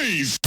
noise!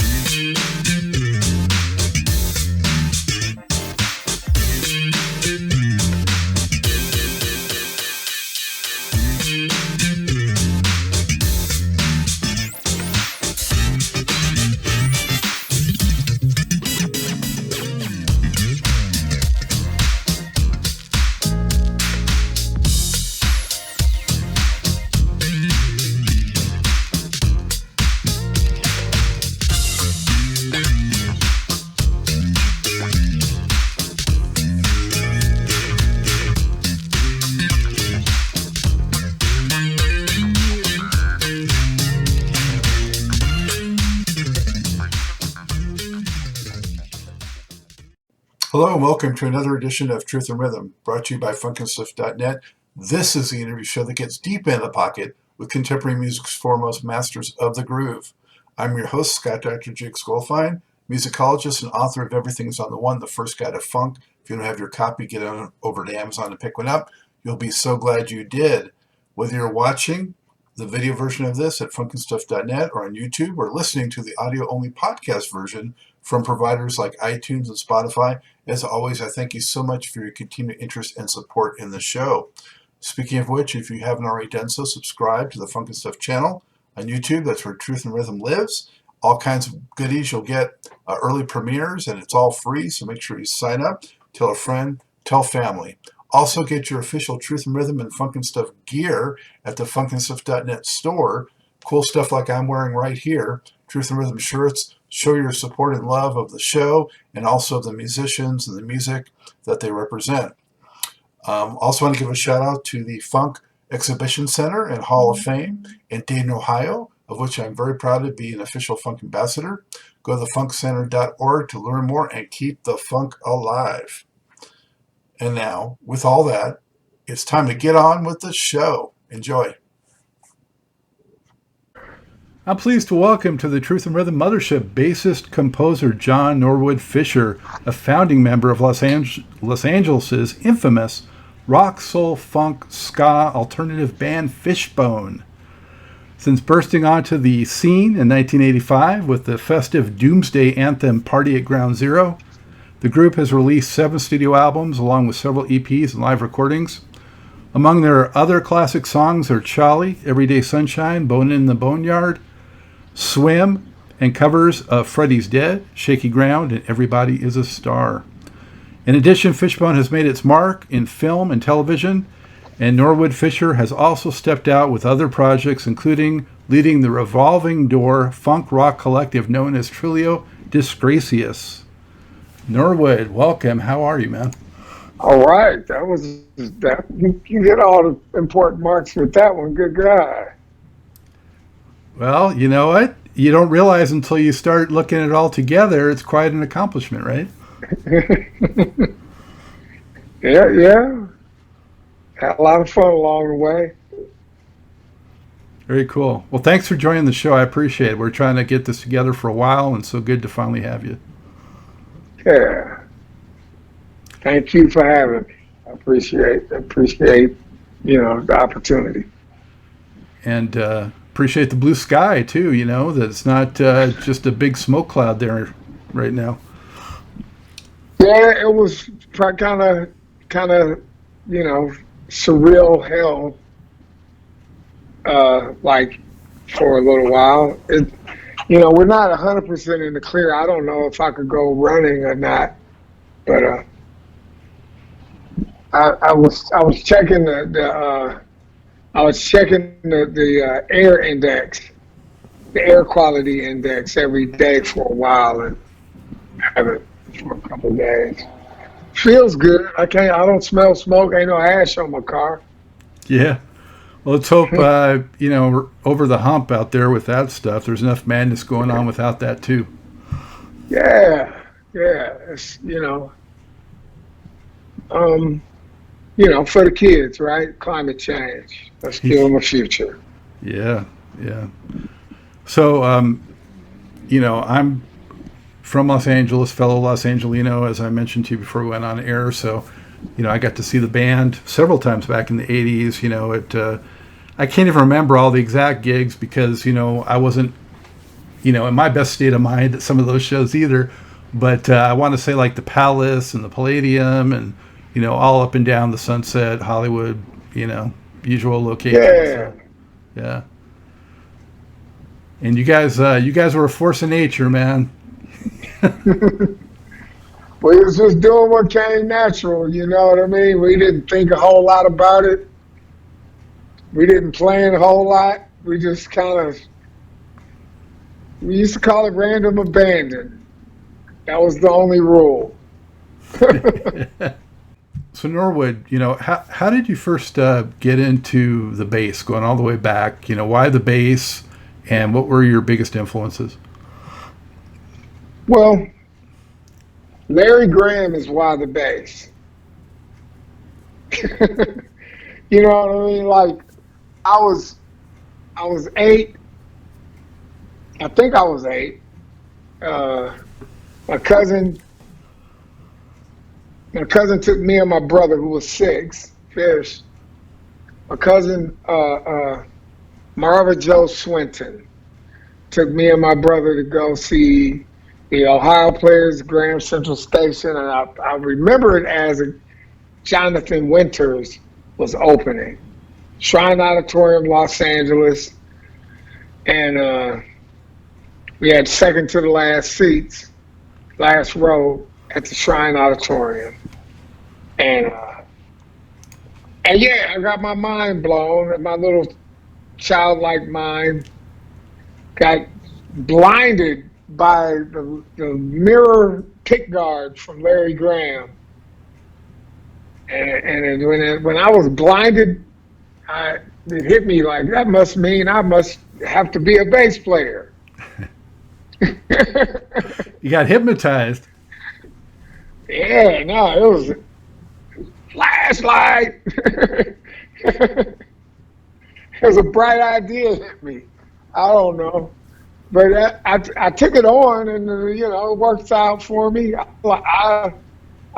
Hello and welcome to another edition of Truth and Rhythm, brought to you by funkinstuff.net. This is the interview show that gets deep in the pocket with contemporary music's foremost masters of the groove. I'm your host, Scott Dr. Jigs Goldfine, musicologist and author of Everything's on the One, the First Guide to Funk. If you don't have your copy, get on over to Amazon and pick one up. You'll be so glad you did. Whether you're watching the video version of this at funkinstuff.net or on YouTube, or listening to the audio-only podcast version from providers like iTunes and Spotify, as always, I thank you so much for your continued interest and support in the show. Speaking of which, if you haven't already done so, subscribe to the Funk and Stuff channel on YouTube. That's where Truth and Rhythm lives. All kinds of goodies. You'll get early premieres, and it's all free, so make sure you sign up. Tell a friend, tell family. Also, get your official Truth and Rhythm and Funk and Stuff gear at the funkinstuff.net store. Cool stuff like I'm wearing right here. Truth and Rhythm shirts. Show your support and love of the show and also the musicians and the music that they represent. Also want to give a shout out to the Funk Exhibition Center and Hall of Fame in Dayton, Ohio, of which I'm very proud to be an official funk ambassador. Go to thefunkcenter.org to learn more and keep the funk alive. And now, with all that, it's time to get on with the show. Enjoy. I'm pleased to welcome to the Truth and Rhythm Mothership bassist-composer John Norwood Fisher, a founding member of Los Angeles' infamous rock, soul, funk, ska alternative band Fishbone. Since bursting onto the scene in 1985 with the festive doomsday anthem Party at Ground Zero, the group has released 7 studio albums along with several EPs and live recordings. Among their other classic songs are Cholly, Everyday Sunshine, Bonin in the Boneyard, Swim, and covers of Freddie's Dead, Shakey Ground, and Everybody is a Star. In addition, Fishbone has made its mark in film and television, and Norwood Fisher has also stepped out with other projects, including leading the revolving door funk rock collective known as Trulio Disgracias. Norwood, welcome. How are you, man? All right. You get all the important marks with that one. Good guy. Well, you know what? You don't realize until you start looking at it all together, it's quite an accomplishment, right? Yeah. Had a lot of fun along the way. Very cool. Well, thanks for joining the show. I appreciate it. We're trying to get this together for a while, and so good to finally have you. Yeah. Thank you for having me. I appreciate the opportunity. And appreciate the blue sky too, that it's not just a big smoke cloud there right now. Yeah, it was kind of surreal hell like for a little while. We're not 100% in the clear. I don't know if I could go running or not, but I was checking the air index, the air quality index every day for a while, and have it for a couple of days. Feels good. I don't smell smoke. Ain't no ash on my car. Yeah. Well, let's hope we're over the hump out there with that stuff. There's enough madness going on without that too. Yeah. It's for the kids, right? Climate change. Let's give them a future. Yeah. So, I'm from Los Angeles, fellow Los Angelino, as I mentioned to you before we went on air. So, I got to see the band several times back in the 80s. I can't even remember all the exact gigs because, I wasn't, in my best state of mind at some of those shows either. But I want to say like the Palace and the Palladium and, all up and down the Sunset, Hollywood, usual locations. Yeah. So, yeah. And you guys were a force of nature, man. We was just doing what came natural, you know what I mean? We didn't think a whole lot about it. We didn't plan a whole lot. We just we used to call it random abandon. That was the only rule. So Norwood, how did you first get into the bass, going all the way back? Why the bass, and what were your biggest influences? Well, Larry Graham is why the bass. You know what I mean? Like, I was 8. I think I was 8. My cousin took me and my brother, who was 6, Fish. My cousin, Marva Joe Swinton, took me and my brother to go see the Ohio Players Grand Central Station, and I remember it as Jonathan Winters was opening. Shrine Auditorium, Los Angeles, and we had second to the last seats, last row at the Shrine Auditorium, and yeah, I got my mind blown, and my little childlike mind got blinded by the mirror pick guard from Larry Graham, and when I was blinded, it hit me like, that must mean I must have to be a bass player. You got hypnotized. Yeah, no, it was flashlight. It was a bright idea hit me. I don't know, but I took it on, and it works out for me. I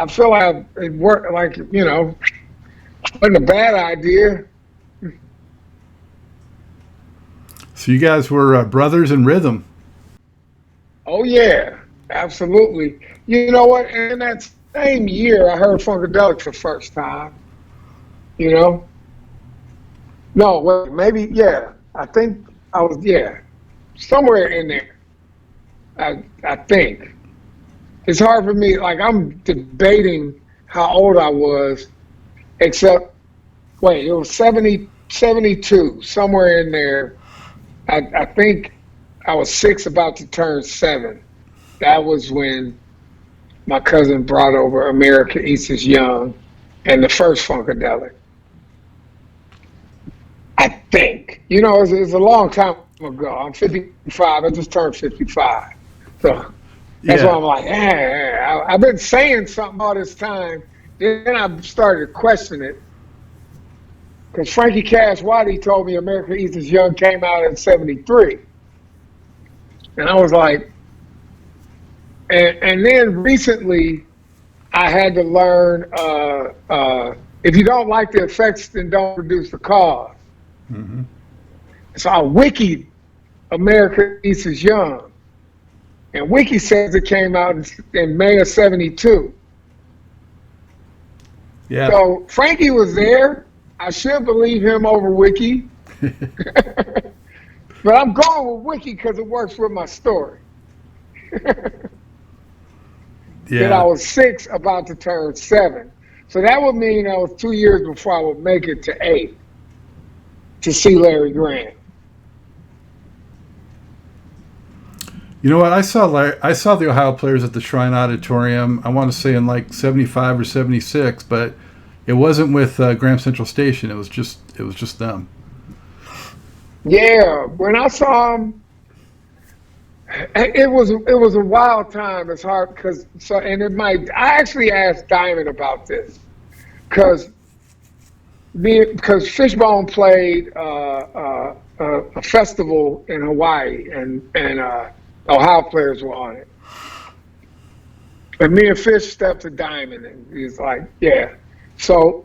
feel like it worked. Like, it wasn't a bad idea. So you guys were brothers in rhythm. Oh yeah, absolutely. You know what? In that same year, I heard Funkadelic for the first time. No, wait, maybe, yeah. I think I was, somewhere in there. I think. It's hard for me, like, I'm debating how old I was, except, wait, it was 72, somewhere in there. I think I was 6, about to turn 7. That was when my cousin brought over America East is Young and the first Funkadelic. I think. It's a long time ago. I'm 55. I just turned 55. So that's why I'm like, I've been saying something all this time. Then I started to question it. Because Frankie Cash Waddy told me America East is Young came out in 73. And I was like, and then recently I had to learn, if you don't like the effects, then don't produce the cause. Mm-hmm. So I wikied America East is Young. And Wiki says it came out in May of 72. Yeah. So Frankie was there. I should believe him over Wiki. But I'm going with Wiki because it works with my story. Then I was 6, about to turn 7. So that would mean I was 2 years before I would make it to 8 to see Larry Graham. You know what? I saw the Ohio Players at the Shrine Auditorium, I want to say in like 75 or 76, but it wasn't with Grand Central Station. It was just them. Yeah, when I saw him, it was a wild time. It's hard because I actually asked Diamond about this because Fishbone played a festival in Hawaii and Ohio Players were on it, and me and Fish stepped to Diamond and he's like, yeah. So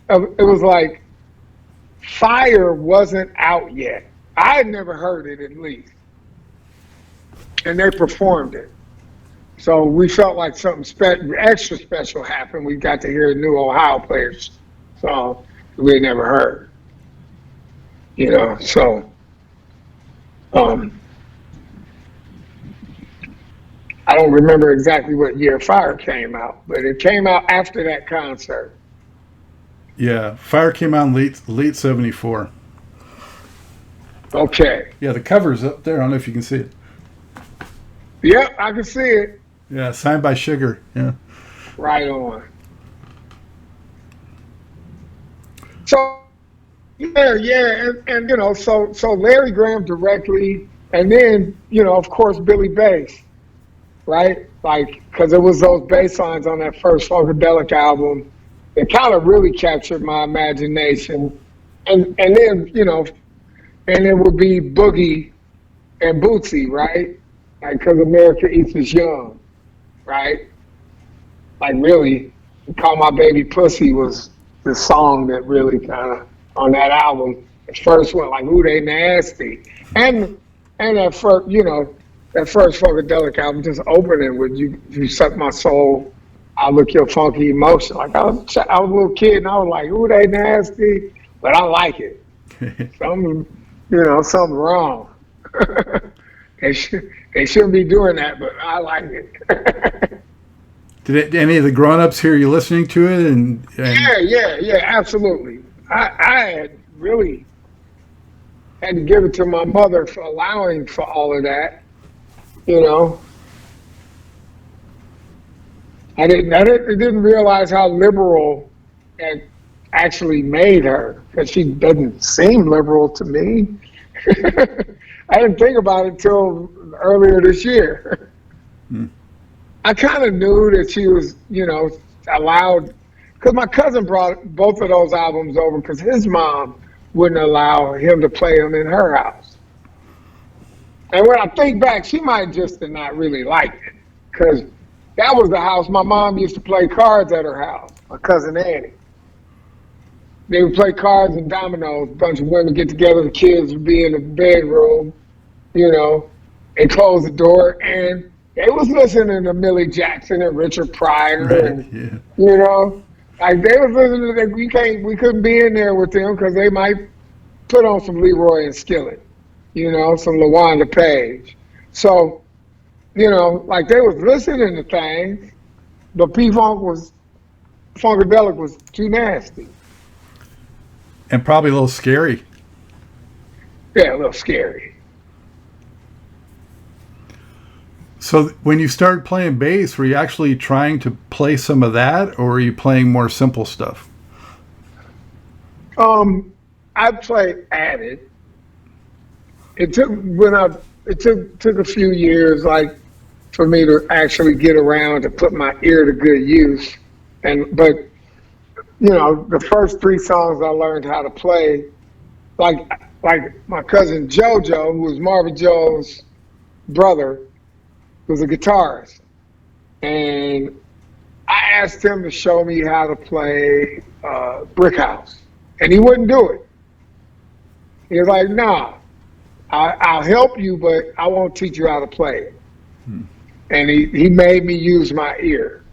it was like Fire wasn't out yet. I had never heard it, at least. and they performed it. So we felt like something extra special happened. We got to hear a new Ohio players song we had never heard. So I don't remember exactly what year Fire came out, but it came out after that concert. Yeah, Fire came out in late 74. Okay. Yeah, the cover's up there. I don't know if you can see it. Yep, I can see it. Yeah, signed by Sugar. Yeah. Right on. So yeah, and so Larry Graham directly, and then of course Billy Bass, right? Like, because it was those bass lines on that first Funkadelic album that kind of really captured my imagination, and then and it would be Boogie and Bootsy, right? Like, because America Eats Us Young, right? Like, really, Call My Baby Pussy was the song that really kind of, on that album, the first one, like, ooh, they nasty. And that first, that first Funkadelic album just opening with you Suck My Soul, I Look Your Funky Emotion. Like, I was a little kid and I was like, ooh, they nasty, but I like it. Something wrong. They shouldn't be doing that, but I like it. Did any of the grown-ups hear you listening to it? And Yeah, absolutely. I had really had to give it to my mother for allowing for all of that. I didn't realize how liberal it actually made her, because she doesn't seem liberal to me. I didn't think about it until earlier this year. I kind of knew that she was, allowed, because my cousin brought both of those albums over because his mom wouldn't allow him to play them in her house. And when I think back, she might just have not really liked it, because that was the house my mom used to play cards at her house, my cousin Annie. They would play cards and dominoes. A bunch of women get together, the kids would be in the bedroom, and close the door, and they was listening to Millie Jackson and Richard Pryor, right, and like they was listening to that. We couldn't be in there with them because they might put on some Leroy and Skillet, some LaWanda Page. So, like they was listening to things, but Funkadelic was too nasty. And probably a little scary. Yeah, a little scary. So when you started playing bass, were you actually trying to play some of that, or were you playing more simple stuff? I played at it. It took a few years, like, for me to actually get around to put my ear to good use. But the first 3 songs I learned how to play, like my cousin JoJo, who was Marvin Joe's brother, was a guitarist. And I asked him to show me how to play Brick House. And he wouldn't do it. He was like, nah, I'll help you, but I won't teach you how to play it. And he made me use my ear.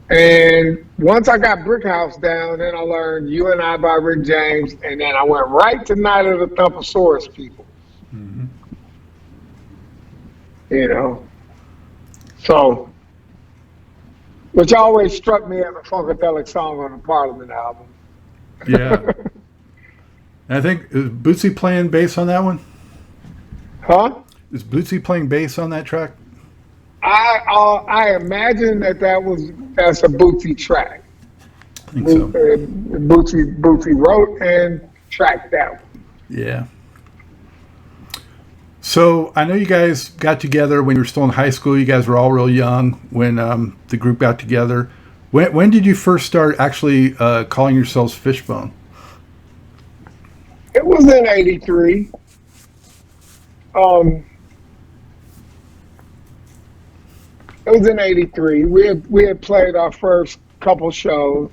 And once I got Brick House down, then I learned You and I by Rick James, and then I went right to Night of the Thumposaurus People. So, which always struck me as a Funkadelic song on the Parliament album. Yeah. I think, is Bootsy playing bass on that one? Huh? Is Bootsy playing bass on that track? I imagine that's a Bootsy track. I think so. Bootsy wrote and tracked that one. Yeah. So I know you guys got together when you were still in high school. You guys were all real young when the group got together. When did you first start actually calling yourselves Fishbone? It was in '83. It was in '83. We had played our first couple shows,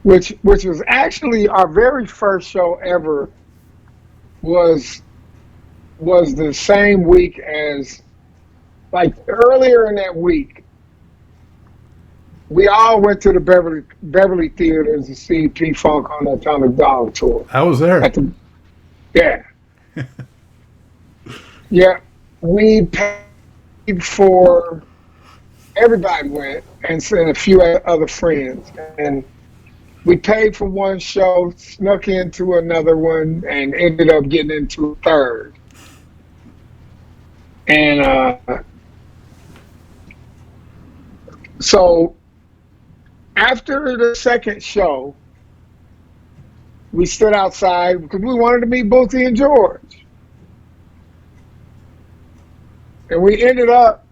which was actually our very first show ever. Was was the same week as, like, earlier in that week, we all went to the Beverly Theaters to see P-Funk on the Atomic Dog tour. I was there. Yeah. Yeah. We paid for, everybody went, and a few other friends. And we paid for one show, snuck into another one, and ended up getting into a third. And so after the second show, we stood outside because we wanted to meet Bootsy and George. And we ended up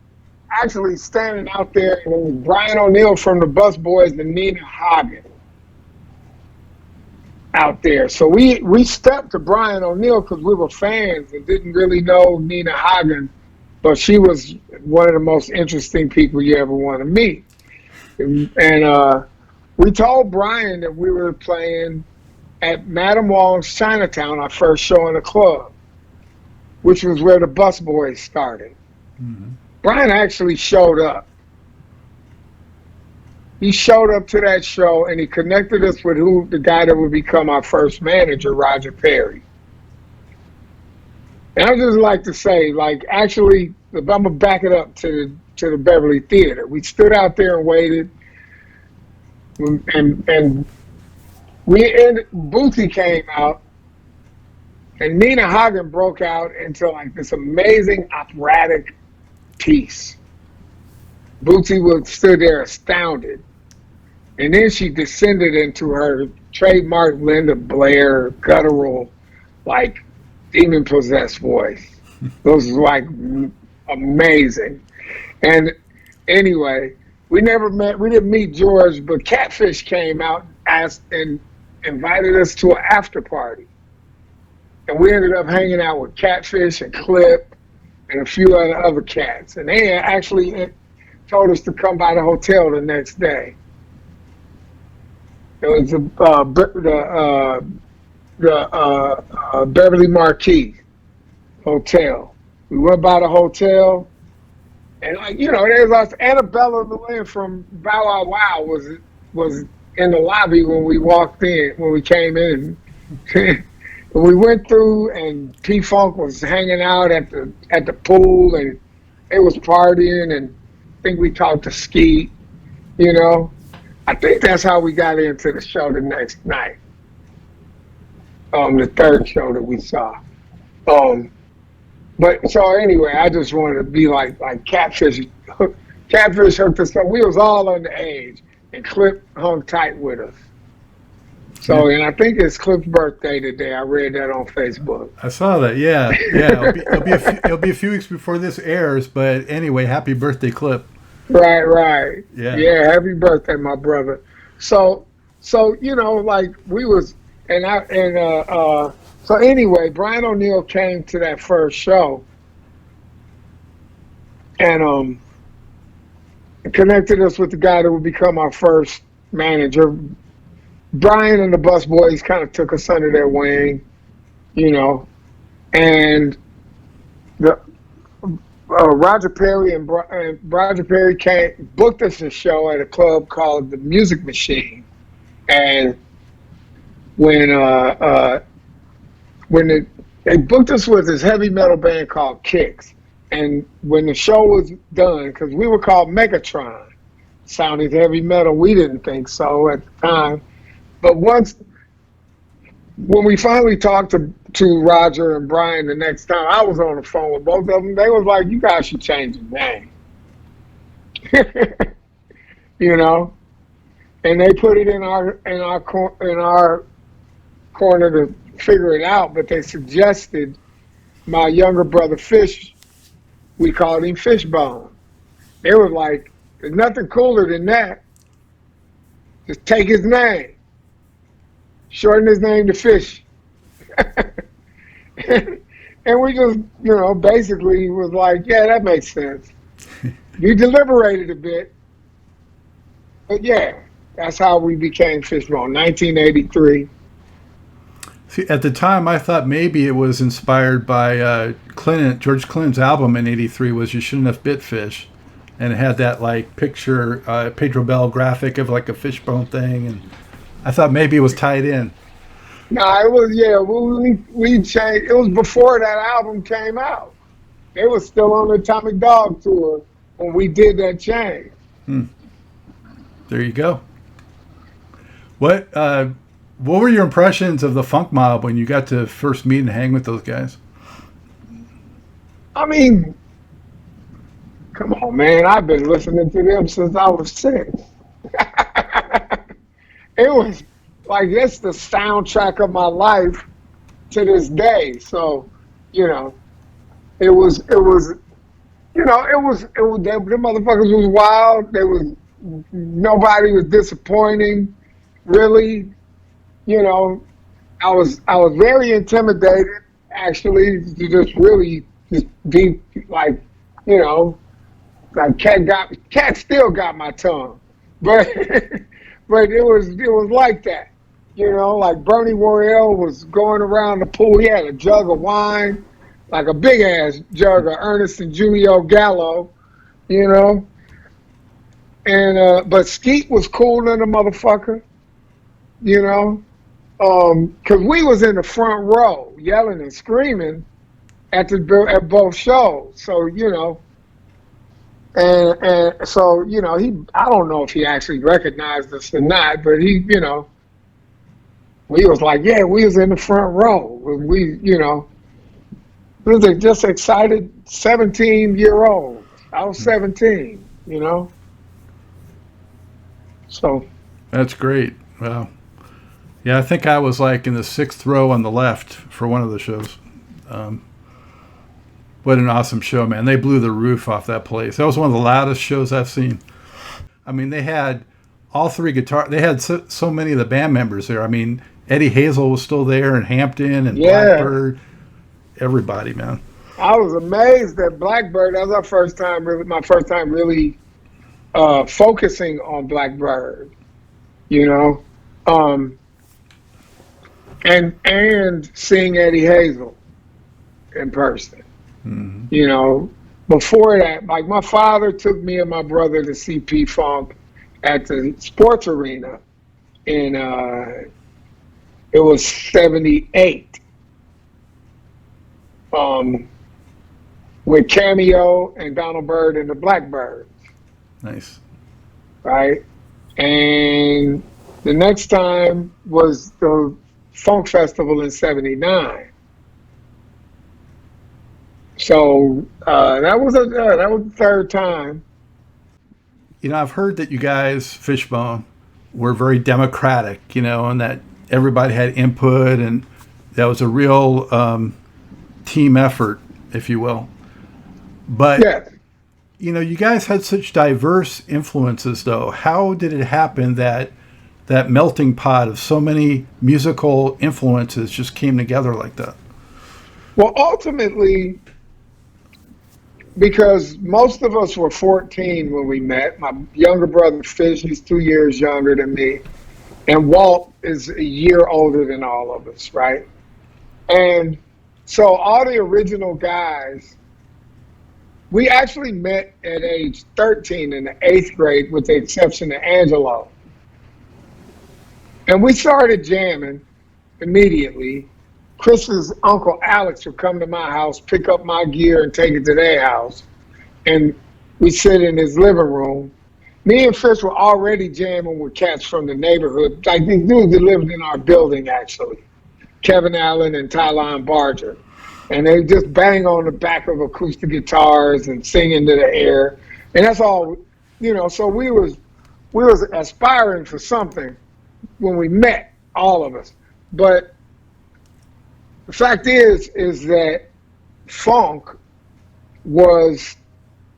actually standing out there, and it was Brian O'Neill from the Bus Boys and Nina Hagen out there. So we stepped to Brian O'Neill because we were fans and didn't really know Nina Hagen, but she was one of the most interesting people you ever want to meet. And we told Brian that we were playing at Madame Wong's Chinatown, our first show in the club, which was where the Bus Boys started. Mm-hmm. Brian actually showed up. He showed up to that show, and he connected us with the guy that would become our first manager, Roger Perry. And I would just like to say, like, actually, I'm gonna back it up to the Beverly Theater. We stood out there and waited, and Bootsy came out, and Nina Hagen broke out into like this amazing operatic piece. Bootsy stood there astounded. And then she descended into her trademark Linda Blair guttural, like, demon-possessed voice. It was like amazing. And anyway, we didn't meet George, but Catfish came out, asked, and invited us to an after party. And we ended up hanging out with Catfish and Clip and a few other cats. And they actually told us to come by the hotel the next day. It was the Beverly Marquis Hotel. We went by the hotel, and, like, you know, there's us. Annabella Llewellyn from Bow Wow Wow was in the lobby when we came in. We went through, and P-Funk was hanging out at the pool, and it was partying, and I think we talked to Skeet, you know. I think that's how we got into the show the next night. The third show that we saw. But so anyway, I just wanted to be like Catfish. Catfish hooked us up. We was all underage, and Clip hung tight with us. So, and I think it's Clip's birthday today. I read that on Facebook. I saw that. Yeah. It'll be a few weeks before this airs, but anyway, happy birthday, Clip. Right. Yeah, happy birthday, my brother. So you know, like, we was, so anyway, Brian O'Neill came to that first show, and connected us with the guy that would become our first manager. Brian and the Bus Boys kind of took us under their wing, you know, and Roger Perry booked us a show at a club called the Music Machine, and when they booked us with this heavy metal band called Kicks, and when the show was done, because we were called Megatron, sounding heavy metal, we didn't think so at the time. But when we finally talked to Roger and Brian the next time, I was on the phone with both of them. They was like, "You guys should change the name," you know. And they put it in our corner to figure it out. But they suggested my younger brother Fish. We called him Fishbone. They were like, "There's nothing cooler than that. Just take his name. Shorten his name to Fish." And we just, you know, basically was like, yeah, that makes sense. We deliberated a bit. But yeah, that's how we became Fishbone, 1983. See, at the time, I thought maybe it was inspired by George Clinton's album in '83 was "You Shouldn't Have Bit Fish," and it had that like picture, Pedro Bell graphic of like a fishbone thing, and I thought maybe it was tied in. No, it was, yeah, we changed. It was before that album came out. They were still on the Atomic Dog tour when we did that change. There you go. What were your impressions of the Funk Mob when you got to first meet and hang with those guys? I mean, come on, man. I've been listening to them since I was 6. It was like, it's the soundtrack of my life to this day. So, you know, it was, them motherfuckers was wild. Nobody was disappointing, really. You know, I was very intimidated, actually, to just be like, you know, like Cat still got my tongue, but but it was like that, you know, like Bernie Worrell was going around the pool. He had a jug of wine, like a big ass jug of Ernest and Julio Gallo, you know, and but Skeet was cool than a motherfucker, you know, because we was in the front row yelling and screaming at both shows, so you know. And so, you know, I don't know if he actually recognized us or not, but he, you know, we was like, yeah, we was in the front row. We, you know, we was just excited 17-year-old. I was 17, you know. So. That's great. Wow. Yeah, I think I was like in the 6th row on the left for one of the shows. What an awesome show, man. They blew the roof off that place. That was one of the loudest shows I've seen. I mean, they had all 3 guitars. They had so many of the band members there. I mean, Eddie Hazel was still there, and Hampton, and Blackbird. Everybody, man. I was amazed that Blackbird, that was my first time really focusing on Blackbird, you know, and seeing Eddie Hazel in person. Mm-hmm. You know, before that, like my father took me and my brother to see P-Funk at the sports arena in, it was 78, with Cameo and Donald Byrd and the Blackbirds. Nice. Right? And the next time was the Funk Festival in 79. So that was the 3rd time. You know, I've heard that you guys, Fishbone, were very democratic, you know, and that everybody had input, and that was a real team effort, if you will. But, yes. You know, you guys had such diverse influences, though. How did it happen that melting pot of so many musical influences just came together like that? Well, ultimately, because most of us were 14 when we met. My younger brother, Fish, he's 2 years younger than me. And Walt is a year older than all of us, right? And so all the original guys, we actually met at age 13 in the 8th grade, with the exception of Angelo. And we started jamming immediately. Chris's uncle Alex would come to my house, pick up my gear, and take it to their house. And we sit in his living room. Me and Fish were already jamming with cats from the neighborhood. Like these dudes that lived in our building, actually. Kevin Allen and Tylon Barger. And they just bang on the back of acoustic guitars and sing into the air. And that's all, you know, so we was aspiring for something when we met, all of us. But the fact is that funk was,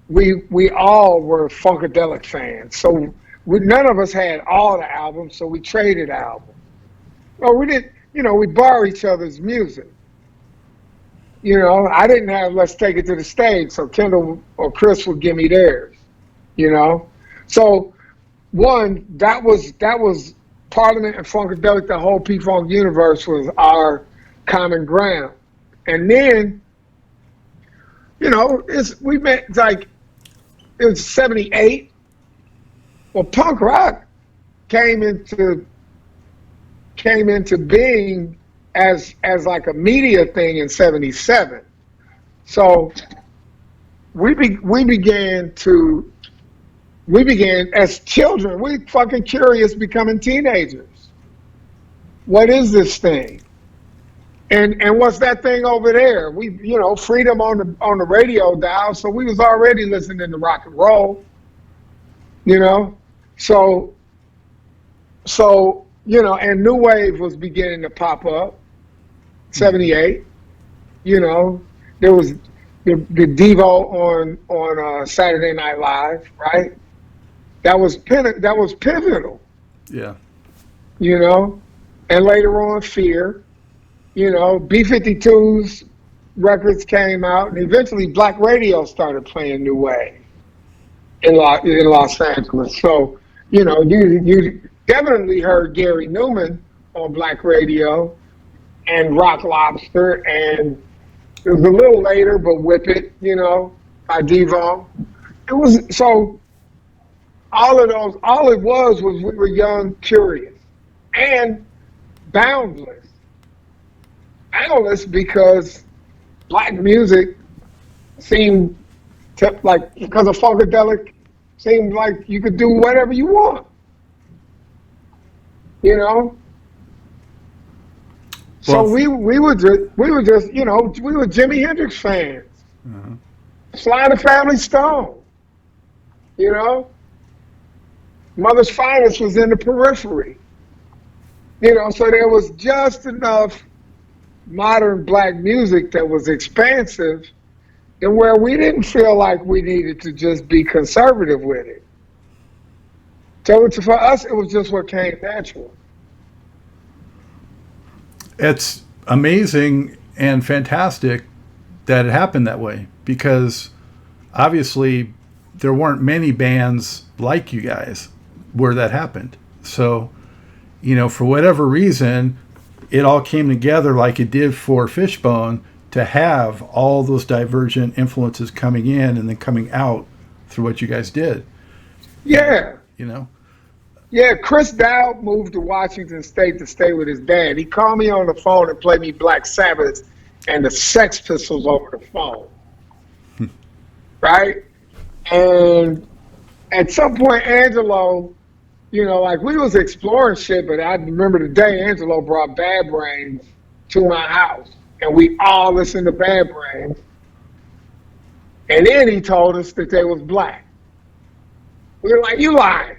we all were Funkadelic fans. So none of us had all the albums, so we traded albums. Well, we didn't, you know, we borrow each other's music. You know, I didn't have Let's Take It to the Stage, so Kendall or Chris would give me theirs, you know? So one, that was Parliament and Funkadelic, the whole P-Funk universe was our common ground. And then, you know, we met like, it was 78. Well, punk rock came into being as like a media thing in 77. So we began as children, we fucking curious becoming teenagers. What is this thing? And what's that thing over there? We, you know, freedom on the radio dial, so we was already listening to rock and roll, you know? So, you know, and New Wave was beginning to pop up, 78, you know, there was the Devo on Saturday Night Live, right? That was pivotal. Yeah. You know, and later on Fear, you know, B-52's records came out, and eventually Black Radio started playing New Wave in Los Angeles. So, you know, you definitely heard Gary Newman on Black Radio and Rock Lobster, and it was a little later, but Whip It, you know, by Devo. It was, so all it was we were young, curious, and boundless. Boundless because black music seemed like, because of Funkadelic, seemed like you could do whatever you want. You know? So we were just, you know, we were Jimi Hendrix fans. Uh-huh. Sly and the Family Stone. You know? Mother's Finest was in the periphery. You know, so there was just enough modern black music that was expansive and where we didn't feel like we needed to just be conservative with it. So for us, it was just what came natural. It's amazing and fantastic that it happened that way, because obviously there weren't many bands like you guys where that happened. So, you know, for whatever reason, it all came together like it did for Fishbone, to have all those divergent influences coming in and then coming out through what you guys did. Yeah. You know? Yeah, Chris Dowd moved to Washington State to stay with his dad. He called me on the phone and played me Black Sabbath and the Sex Pistols over the phone. Right? And at some point, Angelo, you know, like we was exploring shit, but I remember the day Angelo brought Bad Brains to my house, and we all listened to Bad Brains. And then he told us that they was black. We were like, you lying.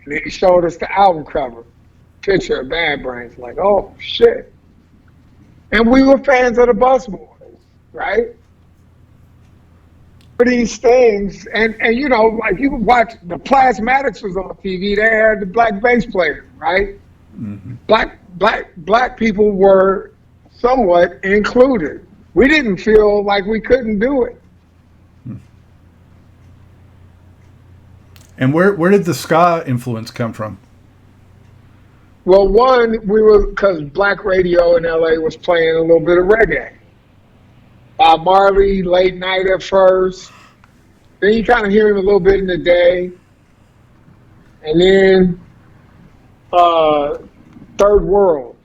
And he showed us the album cover, picture of Bad Brains, like, oh, shit. And we were fans of the Bus Boys, right? For these things, and you know, like you would watch, the Plasmatics was on TV, they had the black bass player, right? Mm-hmm. Black people were somewhat included. We didn't feel like we couldn't do it. And where did the ska influence come from? Well, one, because black radio in LA was playing a little bit of reggae. Bob Marley, late night at first. Then you kind of hear him a little bit in the day. And then Third World,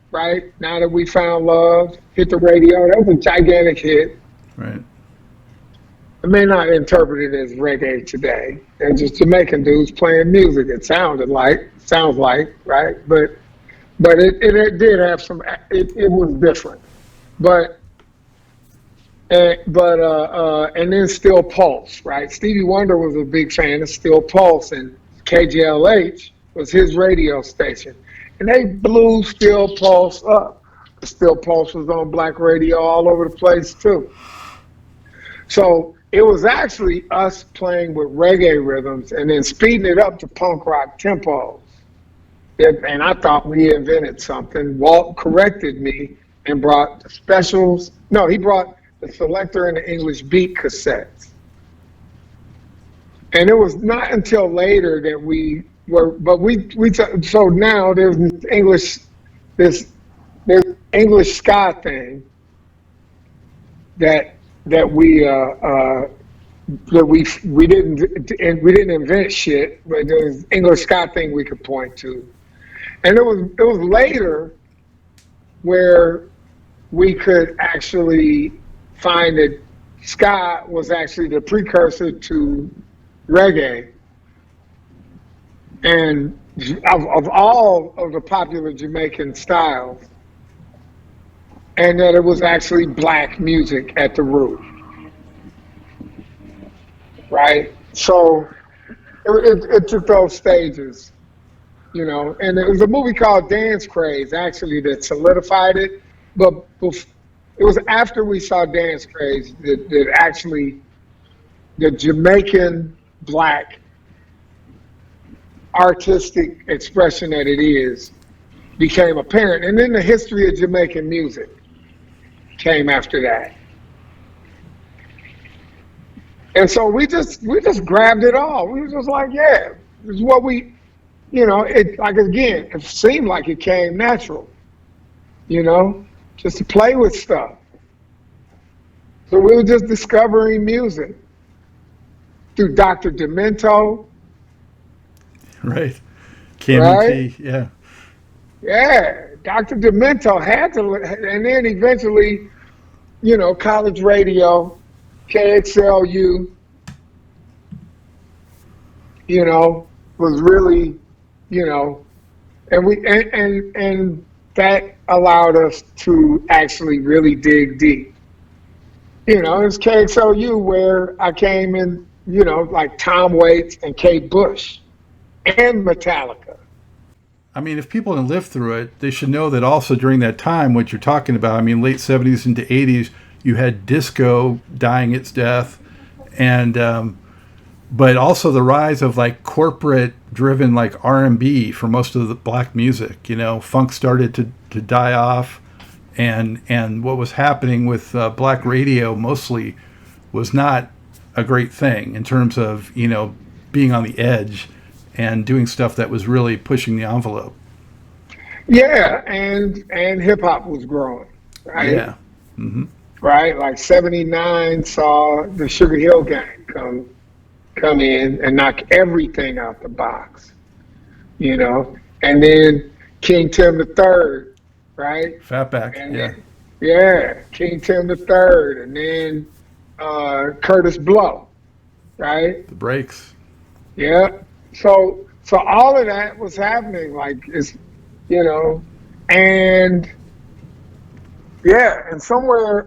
right? Now That We Found Love, hit the radio. That was a gigantic hit. Right. I may not interpret it as reggae today. They're just Jamaican dudes playing music. It sounds like, right? But it did have some. It was different. And then Still Pulse, right? Stevie Wonder was a big fan of Still Pulse, and KGLH was his radio station, and they blew Still Pulse up. Still Pulse was on black radio all over the place too. So it was actually us playing with reggae rhythms and then speeding it up to punk rock tempos. And I thought we invented something. Walt corrected me and brought the specials. No, he brought the Selector and the English Beat cassettes. And it was not until later that we but so now there's this there's English ska thing that that we that we didn't invent shit, but there's English ska thing we could point to, and it was later where we could actually find that ska was actually the precursor to reggae. And of all of the popular Jamaican styles, and that it was actually black music at the root, right? So it took those stages, and it was a movie called Dance Craze, actually, that solidified it. But it was after we saw Dance Craze that actually the Jamaican black artistic expression that it is became apparent. And then the history of Jamaican music came after that. And so we just grabbed it all. We were just like, yeah, this is what it seemed like it came natural, just to play with stuff. So we were just discovering music through Dr. Demento. Right. Right? Yeah. Yeah. Dr. Demento had to, and then eventually, college radio, KXLU, was really, and that allowed us to actually really dig deep. It's KXLU where I came in, like Tom Waits and Kate Bush and Metallica. I mean, if people didn't live through it, they should know that also during that time, what you're talking about, I mean, late 70s into 80s, you had disco dying its death, and but also the rise of like corporate driven like R&B for most of the black music. Funk started to die off, and what was happening with black radio mostly was not a great thing in terms of being on the edge and doing stuff that was really pushing the envelope. Yeah, and hip hop was growing, right? Yeah. Mm-hmm. Right, like '79 saw the Sugar Hill Gang come in and knock everything out the box, and then King Tim the Third, right? Fatback, and yeah. Yeah, King Tim the Third, and then Curtis Blow, right? The Breaks. Yeah. So all of that was happening, like and yeah, and somewhere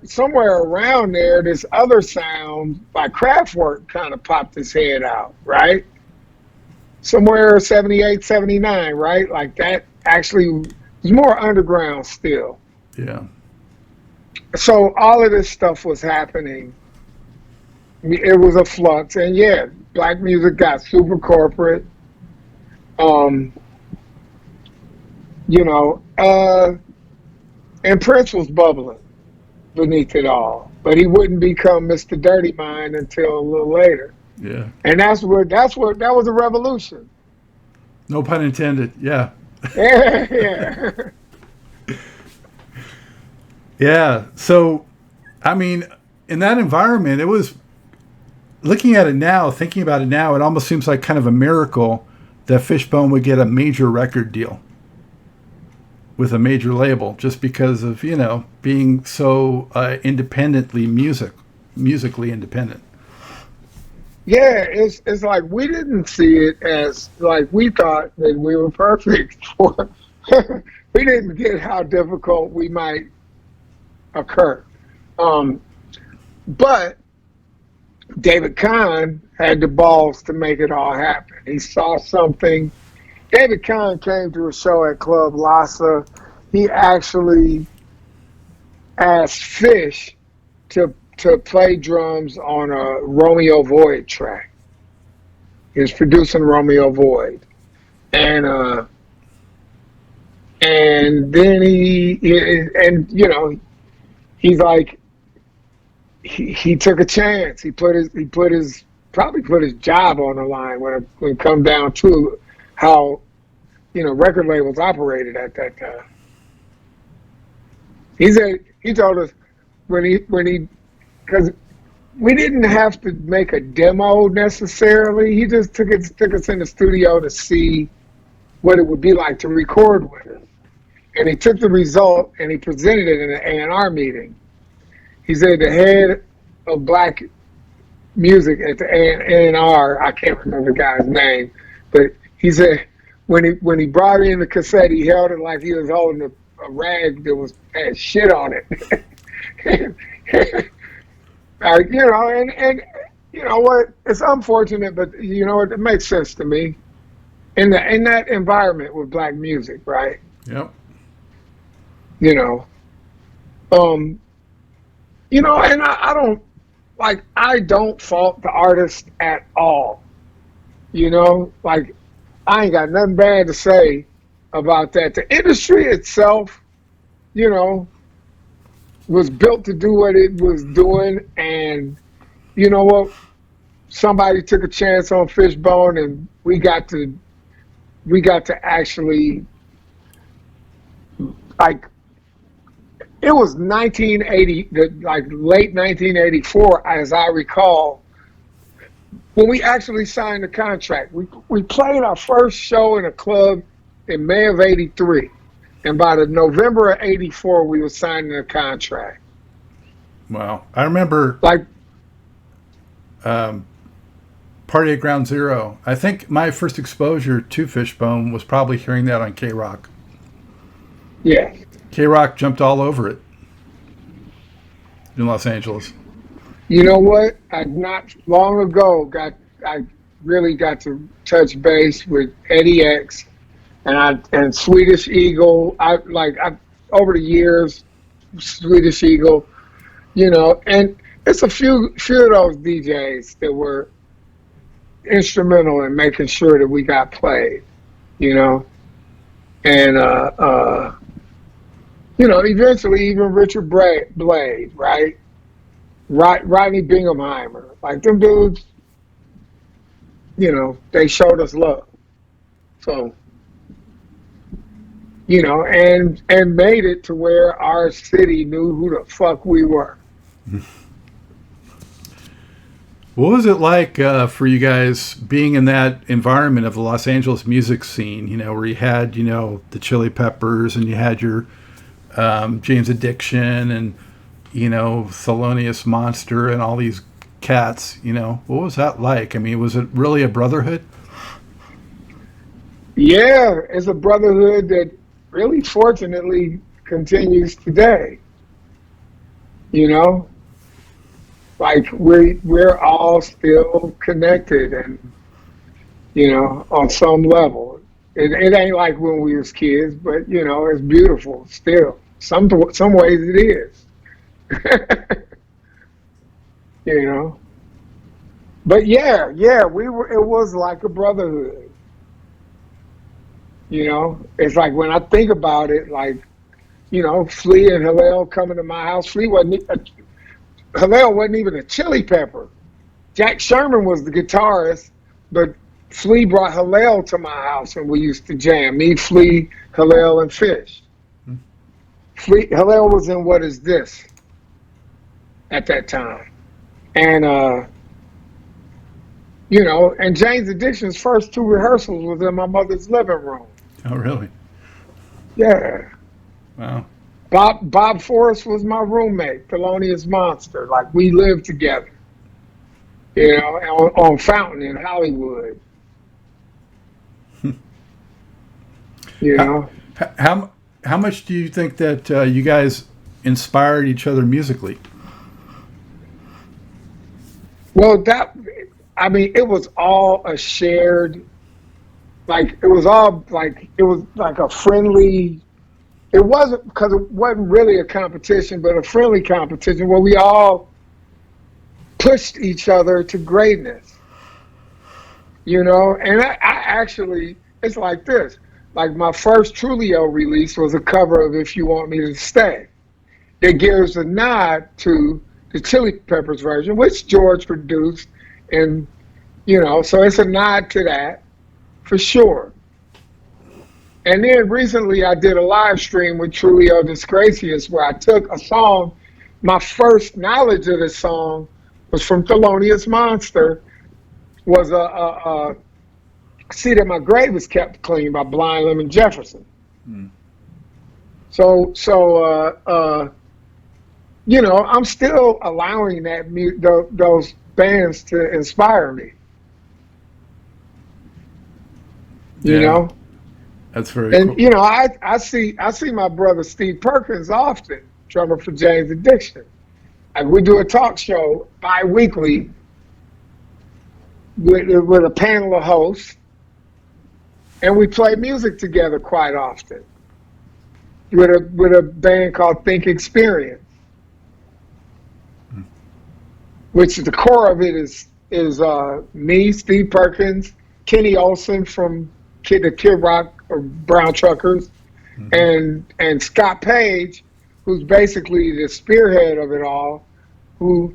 around there, this other sound by Kraftwerk kind of popped his head out, right? Somewhere 78, 79, right? Like that actually was more underground still. Yeah. So all of this stuff was happening. It was a flux, and yeah, black music got super corporate. And Prince was bubbling beneath it all, but he wouldn't become Mr. Dirty Mind until a little later. Yeah. And that was a revolution. No pun intended. Yeah. Yeah. Yeah. So, I mean, in that environment, it was, looking at it now, thinking about it now, it almost seems like kind of a miracle that Fishbone would get a major record deal with a major label just because of, being so musically independent. Yeah, it's like we didn't see it as like we thought that we were perfect for. We didn't get how difficult we might occur. But David Kahn had the balls to make it all happen. He saw something. David Kahn came to a show at Club Lhasa. He actually asked Fish to play drums on a Romeo Void track. He was producing Romeo Void. And then he's like, he took a chance. He probably put his job on the line when it come down to it. how, record labels operated at that time. He told us because we didn't have to make a demo necessarily. He just took us in the studio to see what it would be like to record with us. And he took the result and he presented it in an A&R meeting. He said the head of black music at the A&R, I can't remember the guy's name, but he said when he brought in the cassette, he held it like he was holding a rag that had shit on it. And you know what? It's unfortunate, but it makes sense to me. In that environment with black music, right? Yep. And I don't fault the artist at all. I ain't got nothing bad to say about that. The industry itself, was built to do what it was doing, and you know what? Somebody took a chance on Fishbone, and we got to actually, it was 1980, late 1984, as I recall, when we actually signed the contract. We played our first show in a club in May of '83, and by the November of '84, we were signing a contract. Wow. I remember Party at Ground Zero. I think my first exposure to Fishbone was probably hearing that on K-Rock. Yeah. K-Rock jumped all over it in Los Angeles. You know what? I not long ago I really got to touch base with Eddie X and Swedish Eagle. Over the years, Swedish Eagle, and it's a few of those DJs that were instrumental in making sure that we got played, and eventually even Richard Blade, right? Rodney Binghamheimer, like them dudes, they showed us love. So, and made it to where our city knew who the fuck we were. What was it like for you guys being in that environment of the Los Angeles music scene, where you had, the Chili Peppers and you had your James Addiction and, Thelonious Monster and all these cats, what was that like? I mean, was it really a brotherhood? Yeah, it's a brotherhood that really fortunately continues today. We're all still connected and, on some level. It ain't like when we was kids, but it's beautiful still. Some ways it is. But yeah, it was like a brotherhood. It's like when I think about it, Flea and Hillel coming to my house. Hillel wasn't even a Chili Pepper. Jack Sherman was the guitarist, but Flea brought Hillel to my house and we used to jam. Me, Flea, Hillel, and Fish. Hillel was in What Is This at that time. And, and Jane's Addiction's first 2 rehearsals was in my mother's living room. Oh, really? Yeah. Wow. Bob Forrest was my roommate, Thelonious Monster. Like, we lived together, on Fountain in Hollywood. How much do you think that you guys inspired each other musically? Well, it was all a shared, it was like a friendly, it wasn't, because it wasn't really a competition, but a friendly competition where we all pushed each other to greatness, and I actually, it's like this. Like, my first Trulio release was a cover of If You Want Me to Stay. It gives a nod to the Chili Peppers version, which George produced. And, so it's a nod to that for sure. And then recently I did a live stream with Trulio Disgracias where I took a song. My first knowledge of this song was from Thelonious Monster, was a See That My Grave Is Kept Clean by Blind Lemon Jefferson. So you know, I'm still allowing those bands to inspire me. You know? That's very cool. And you know, I see my brother Steve Perkins often, drummer for Jane's Addiction. And we do a talk show bi-weekly with a panel of hosts, and we play music together quite often with a band called Think Experience, which the core of it is me, Steve Perkins, Kenny Olson from the Kid Rock or Brown Truckers, and Scott Page, who's basically the spearhead of it all, who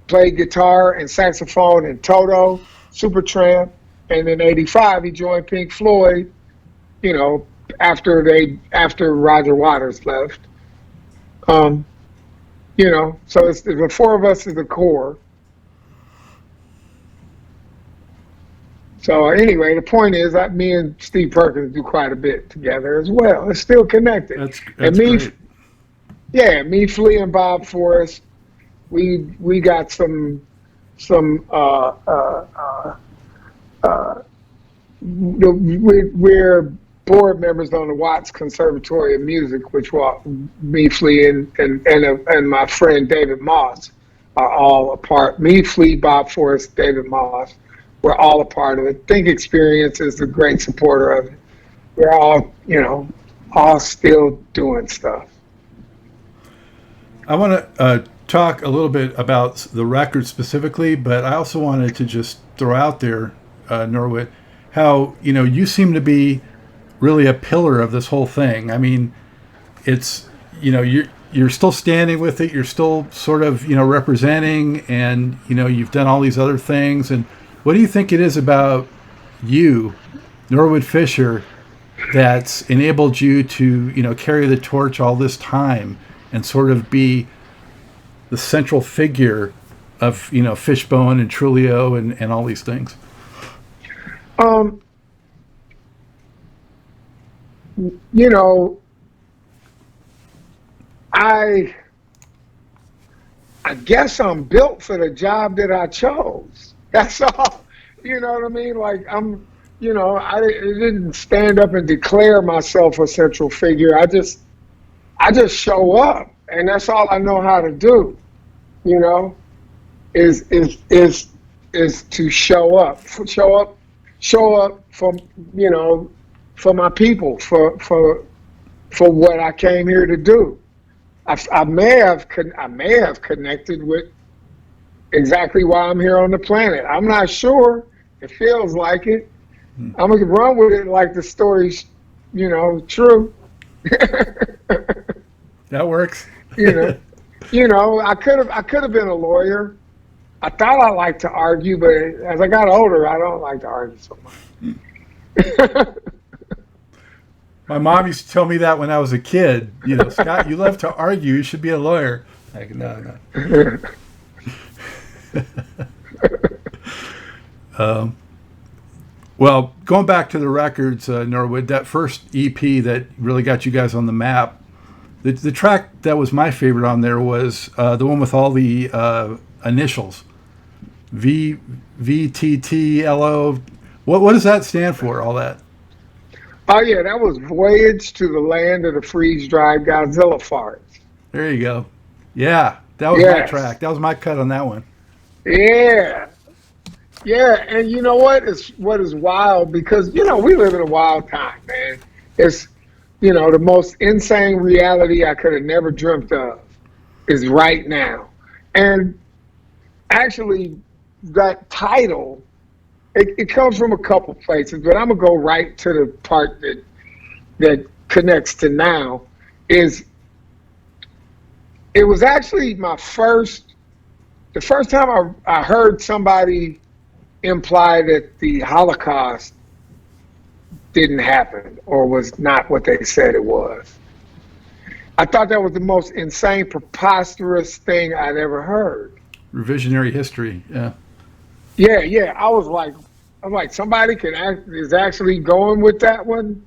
played guitar and saxophone in Toto, Supertramp, and in '85 he joined Pink Floyd, you know, after Roger Waters left. You know, so it's the four of us is the core. So anyway, the point is that me and Steve Perkins do quite a bit together as well. It's still connected. That's and me, great. Yeah, me, Flea, and Bob Forrest, we got some we're board members on the Watts Conservatory of Music, which me, Flea, and my friend David Moss are all a part. Me, Flea, Bob Forrest, David Moss. We're all a part of it. Think Experience is a great supporter of it. We're all, you know, all still doing stuff. I want to talk a little bit about the record specifically, but I also wanted to just throw out there, Norwood, how, you know, you seem to be really a pillar of this whole thing. I mean, it's, you know, you're still standing with it. You're still sort of, you know, representing, and, you know, you've done all these other things. And what do you think it is about you, Norwood Fisher, that's enabled you to, you know, carry the torch all this time and sort of be the central figure of, you know, Fishbone and Trulio and all these things? You know, I guess I'm built for the job that I chose. That's all. You know what I mean? Like, you know, I didn't stand up and declare myself a central figure. I just show up, and that's all I know how to do. You know, is to show up for, you know, for my people, for what I came here to do. I may have connected with exactly why I'm here on the planet. I'm not sure. It feels like it. I'm gonna run with it like the story's, you know, true. That works. You know, I could have been a lawyer. I thought I liked to argue, but as I got older, I don't like to argue so much. My mom used to tell me that when I was a kid. You know, Scott, you love to argue. You should be a lawyer. Like, no. Well, going back to the records, Norwood, that first EP that really got you guys on the map, the track that was my favorite on there was the one with all the initials, VTTLO. What does that stand for, all that? Oh, yeah, that was Voyage to the Land of the Freeze-Dried Godzilla Farts. There you go. Yeah, that was my track. That was my cut on that one. Yeah. Yeah, and you know what is wild, because, you know, we live in a wild time, man. It's, you know, the most insane reality I could have never dreamt of is right now. And actually, that title, it comes from a couple places, but I'm going to go right to the part that connects to now. It was actually the first time I heard somebody imply that the Holocaust didn't happen or was not what they said it was. I thought that was the most insane, preposterous thing I'd ever heard. Revisionary history. Yeah. Yeah. I was like, somebody is actually going with that one,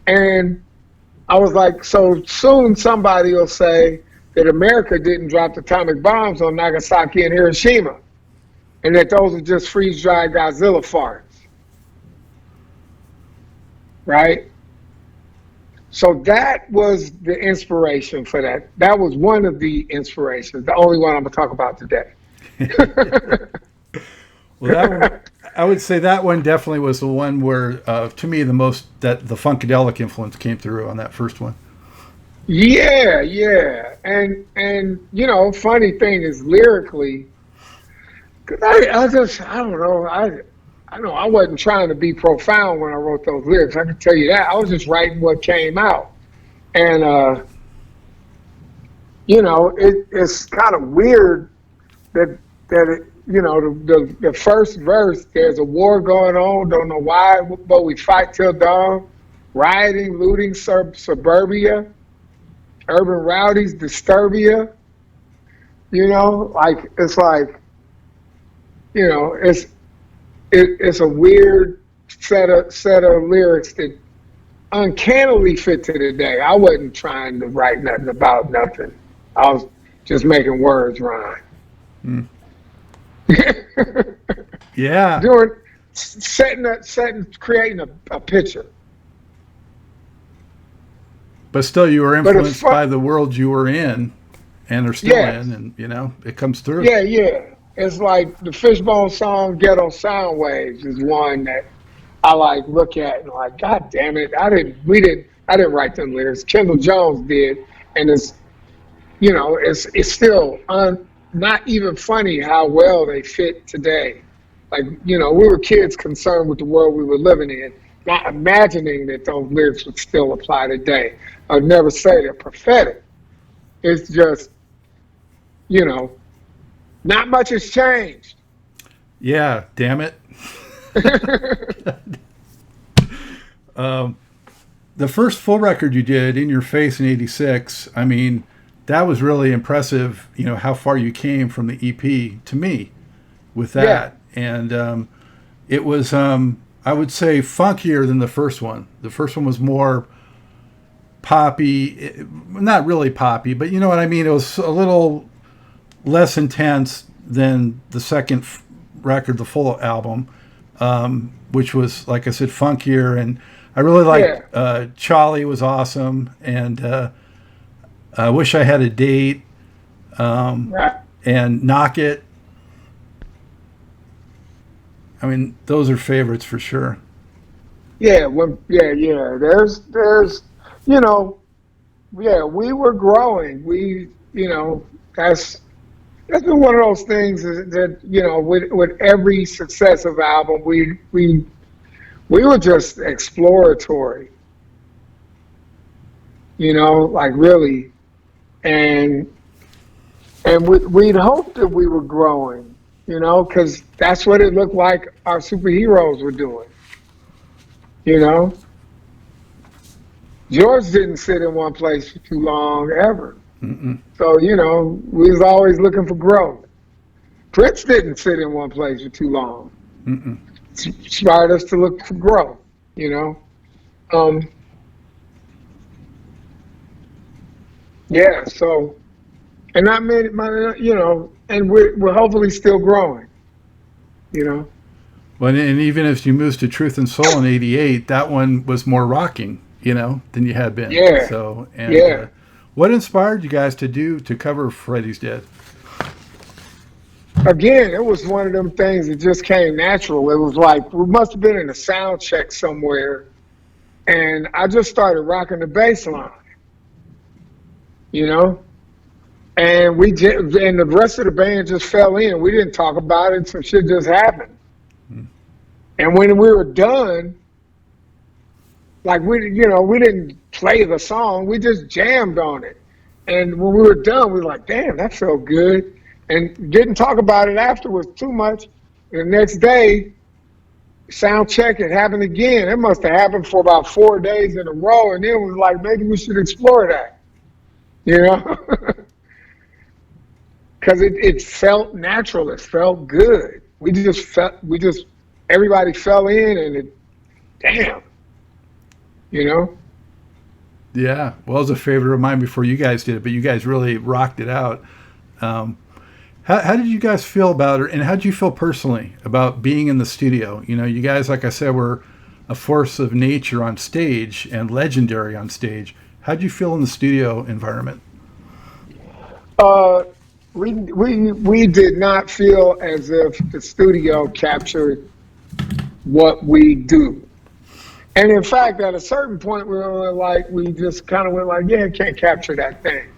and I was like, so soon somebody will say that America didn't drop atomic bombs on Nagasaki and Hiroshima, and that those are just freeze-dried Godzilla farts, right? So that was the inspiration for that. That was one of the inspirations, the only one I'm going to talk about today. Well, that one, I would say that one definitely was the one where, to me, the funkadelic influence came through on that first one. Yeah. And funny thing is lyrically, cause I don't know, I know I wasn't trying to be profound when I wrote those lyrics. I can tell you that. I was just writing what came out. And, it's kind of weird that the first verse, there's a war going on, don't know why, but we fight till dawn, rioting, looting, suburbia, urban rowdies, disturbia, it's a weird set of lyrics that uncannily fit to the day. I wasn't trying to write nothing about nothing. I was just making words rhyme. Mm. Yeah. Creating a picture. But still, you were influenced by the world you were in and are still in, and, it comes through. Yeah. It's like the Fishbone song, Ghetto Sound Waves, is one that I look at and God damn it, I didn't write them lyrics. Kendall Jones did, and it's still not even funny how well they fit today. We were kids concerned with the world we were living in, not imagining that those lyrics would still apply today. I'd never say they're prophetic. It's just, not much has changed. Yeah, damn it. The first full record you did, In Your Face, in '86, I mean, that was really impressive, how far you came from the EP to me with that. Yeah. And it was, I would say, funkier than the first one. The first one was more poppy, not really poppy, but you know what I mean? It was a little less intense than the second record, the full album, which was, like I said, funkier. And I really liked Cholly was awesome. And I Wish I Had a Date, and Knock It. I mean, those are favorites for sure. Yeah. There's, we were growing. That's been one of those things that, with every successive album, we were just exploratory, really. And we'd hoped that we were growing, because that's what it looked like our superheroes were doing, George didn't sit in one place for too long, ever. Mm-mm. So, we was always looking for growth. Prince didn't sit in one place for too long. Mm-mm. Inspired us to look for growth, Yeah, so, and not many, and we're hopefully still growing, Well, and even if you moved to Truth and Soul in '88, that one was more rocking, than you had been. Yeah. So, and what inspired you guys to cover Freddie's Dead? Again, it was one of them things that just came natural. It was like, we must have been in a sound check somewhere, and I just started rocking the bass line, and and the rest of the band just fell in. We didn't talk about it, so shit just happened. And when we were done, we didn't play the song, we just jammed on it. And when we were done, we were like, damn, that felt good. And didn't talk about it afterwards too much. The next day, sound check, it happened again. It must have happened for about 4 days in a row, and then it was like, maybe we should explore that, you know? Because it felt natural. It felt good. Everybody fell in, and damn, you know? Yeah, well, it was a favorite of mine before you guys did it, but you guys really rocked it out. How did you guys feel about it, and how did you feel personally about being in the studio? You know, you guys, like I said, were a force of nature on stage and legendary on stage. How did you feel in the studio environment? Uh, we did not feel as if the studio captured what we do. And in fact, at a certain point, we just kind of went like, yeah, can't capture that thing,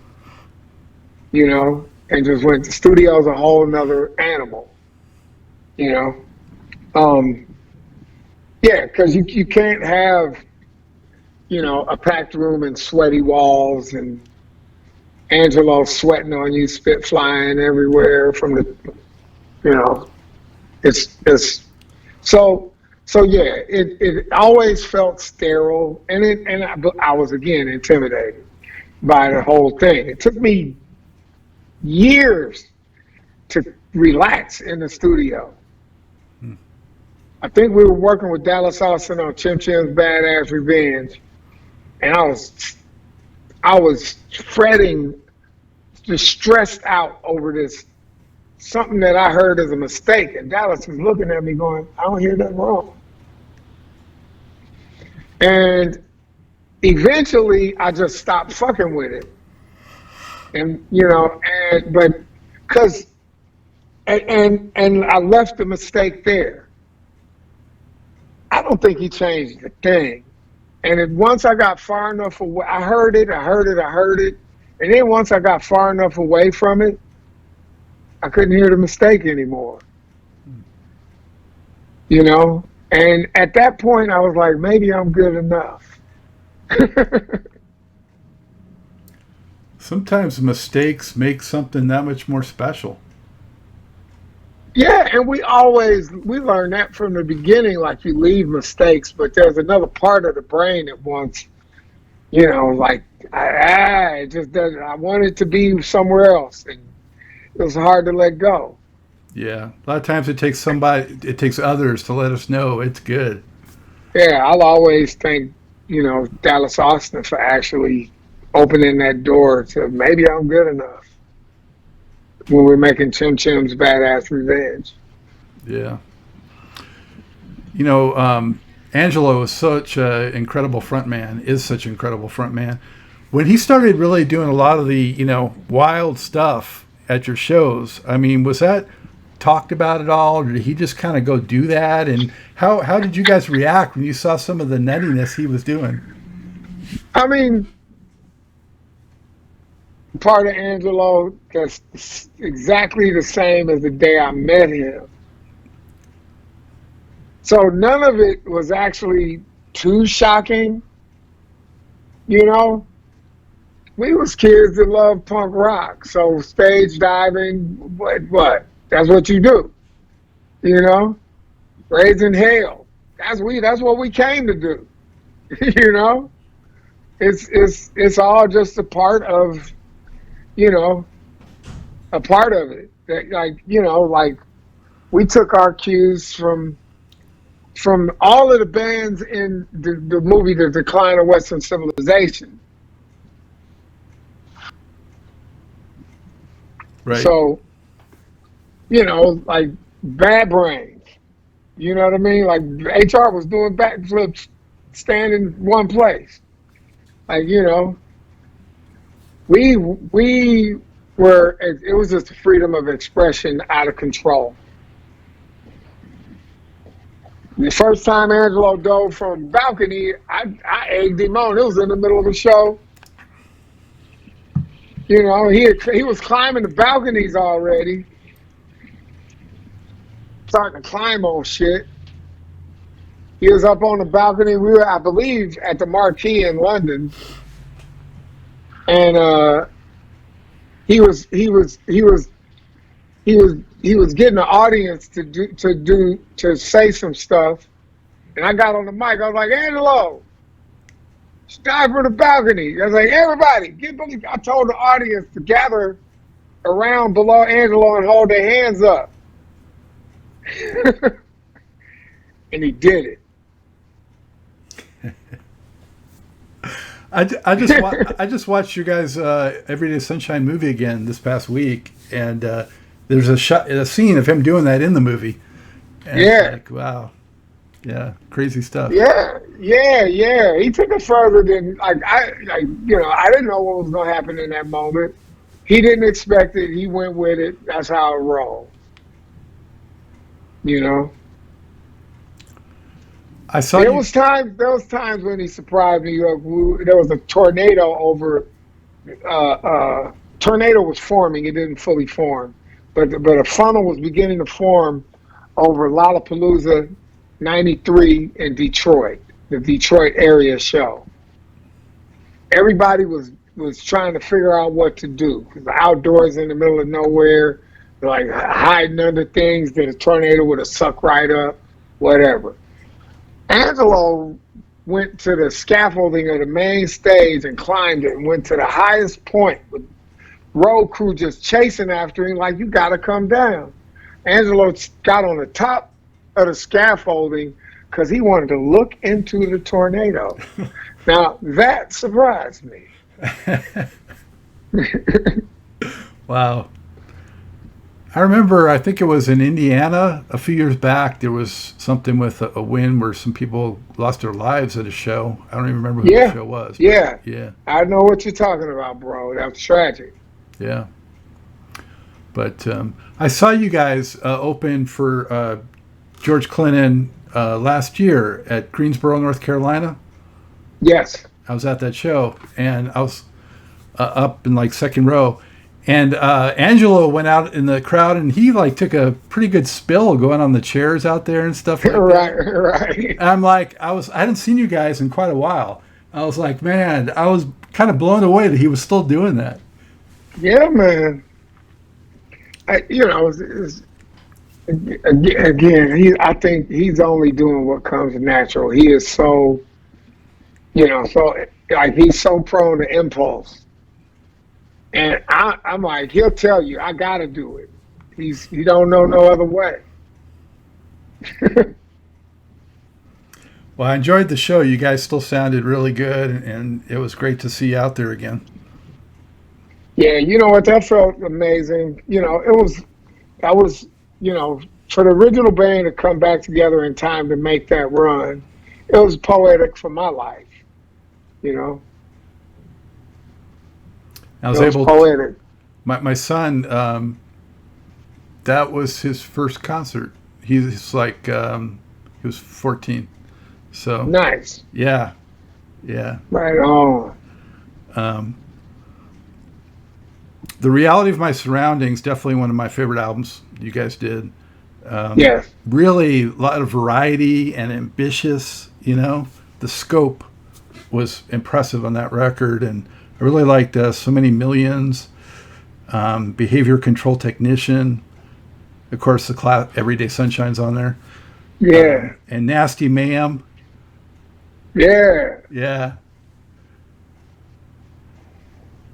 you know, and just went, the studio's a whole nother animal, you know. Yeah, because you can't have, you know, a packed room and sweaty walls and Angelo sweating on you, spit flying everywhere from the, you know, it's so yeah, it always felt sterile, and I was again intimidated by the whole thing. It took me years to relax in the studio. I think we were working with Dallas Austin on Chim Chim's Badass Revenge, and I was fretting, just stressed out over this, something that I heard as a mistake, and Dallas was looking at me going, I don't hear nothing wrong. And eventually I just stopped fucking with it. And, you know, and I left the mistake there. I don't think he changed a thing. And once I got far enough away, I heard it. And then once I got far enough away from it, I couldn't hear the mistake anymore. You know? And at that point, I was like, maybe I'm good enough. Sometimes mistakes make something that much more special. Yeah, and we learn that from the beginning, like you leave mistakes, but there's another part of the brain that wants, you know, like, it just doesn't, I want it to be somewhere else. And it was hard to let go. Yeah, a lot of times it takes others to let us know it's good. Yeah, I'll always thank, you know, Dallas Austin for actually opening that door to maybe I'm good enough when we're making Chim Chim's Badass Revenge. Yeah. You know, Angelo is such an incredible frontman. When he started really doing a lot of the, you know, wild stuff at your shows, I mean, was that talked about at all, or did he just kind of go do that? And how did you guys react when you saw some of the nuttiness he was doing? I mean, part of Angelo that's exactly the same as the day I met him. So none of it was actually too shocking, you know? We was kids that loved punk rock, so stage diving, what? That's what you do, you know? Raising hell. That's what we came to do, you know? It's all just a part of, you know, a part of it. That, like, you know, like we took our cues from all of the bands in the movie The Decline of Western Civilization. Right. So, you know, like Bad Brains, you know what I mean? Like HR was doing backflips, standing one place. Like, you know, we were, it was just freedom of expression out of control. The first time Angelo dove from the balcony, I egged him on. It was in the middle of the show. You know, he was climbing the balconies already, starting to climb on shit. He was up on the balcony. We were, I believe, at the Marquee in London, and he was getting the audience to say some stuff, And I got on the mic. I was like, Angelo, dive from the balcony. I was like, everybody, get below. I told the audience to gather around below Angelo and hold their hands up. And he did it. I just watched you guys Everyday Sunshine movie again this past week, and there's a scene of him doing that in the movie. And Yeah. it's like, wow. Yeah, crazy stuff. Yeah. He took it further than I didn't know what was gonna happen in that moment. He didn't expect it. He went with it. That's how it rolled. You know. I saw There was times when he surprised me. There was a tornado over. Tornado was forming. It didn't fully form, but a funnel was beginning to form over Lollapalooza '93 in Detroit, the Detroit area show. Everybody was trying to figure out what to do because the outdoors in the middle of nowhere, like hiding under things that a tornado would have sucked right up, whatever. Angelo went to the scaffolding of the main stage and climbed it and went to the highest point with road crew just chasing after him like, you got to come down. Angelo got on the top of the scaffolding because he wanted to look into the tornado. Now, that surprised me. Wow. I remember, I think it was in Indiana a few years back, there was something with a wind where some people lost their lives at a show. I don't even remember who the show was. Yeah. Yeah. I know what you're talking about, bro. That was tragic. Yeah. But I saw you guys open for George Clinton last year at Greensboro, North Carolina. Yes. I was at that show, and I was up in like second row. And Angelo went out in the crowd, and he like took a pretty good spill going on the chairs out there and stuff like that. Right. And I'm like, I hadn't seen you guys in quite a while. I was like, man, I was kind of blown away that he was still doing that. Yeah, man. Again, I think he's only doing what comes natural. He is so, he's so prone to impulse. And I'm like, he'll tell you, I gotta do it. He don't know no other way. Well, I enjoyed the show. You guys still sounded really good, and it was great to see you out there again. Yeah, you know what? That felt amazing. I was, for the original band to come back together in time to make that run, it was poetic for my life, I was able to, my son, that was his first concert. He's like, he was 14. So nice. Yeah. Right on. The Reality of My Surroundings, definitely one of my favorite albums you guys did. Yes. Really a lot of variety and ambitious, The scope was impressive on that record, and I really liked So Many Millions, Behavior Control Technician. Of course, the Everyday Sunshine's on there. Yeah. And Nasty Ma'am. Yeah. Yeah.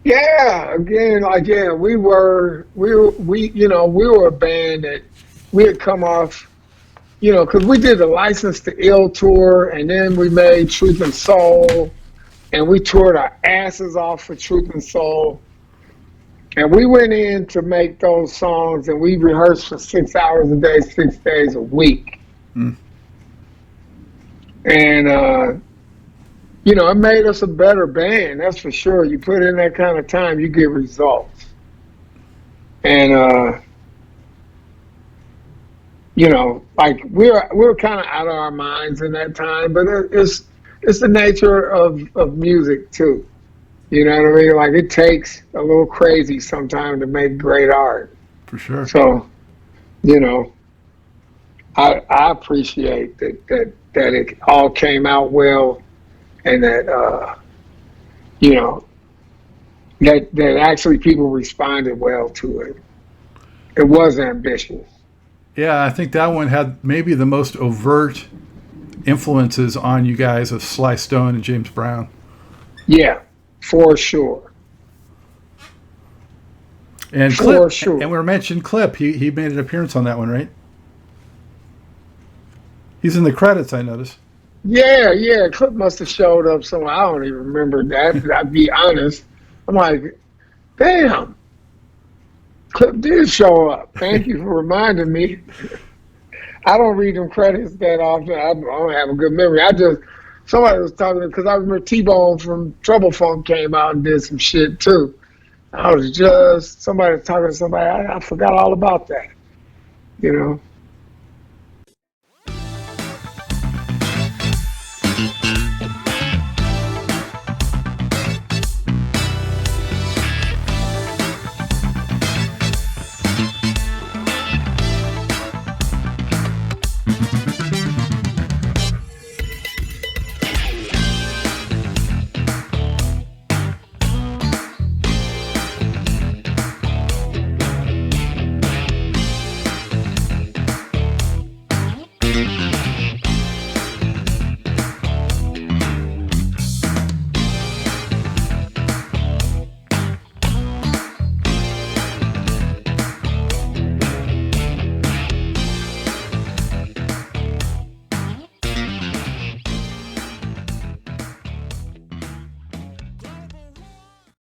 Yeah. Again, we were a band that we had come off, because we did the License to Ill tour, and then we made Truth and Soul. And we toured our asses off for Truth and Soul. And we went in to make those songs, and we rehearsed for 6 hours a day, 6 days a week. Mm. And, it made us a better band, that's for sure. You put in that kind of time, you get results. And, we were kind of out of our minds in that time, but it's the nature of music too. You know what I mean? Like, it takes a little crazy sometimes to make great art. For sure. So, I appreciate that it all came out well, and that that actually people responded well to it. It was ambitious. Yeah, I think that one had maybe the most overt influences on you guys of Sly Stone and James Brown. Yeah, for sure. And For Clip, sure. and we mentioned Clip. He made an appearance on that one, right? He's in the credits, I noticed. Yeah. Clip must have showed up somewhere. I don't even remember that. I'll be honest. I'm like, damn, Clip did show up. Thank you for reminding me. I don't read them credits that often. I don't have a good memory. Somebody was talking, because I remember T-Bone from Trouble Funk came out and did some shit too. Somebody was talking to somebody. I forgot all about that, you know.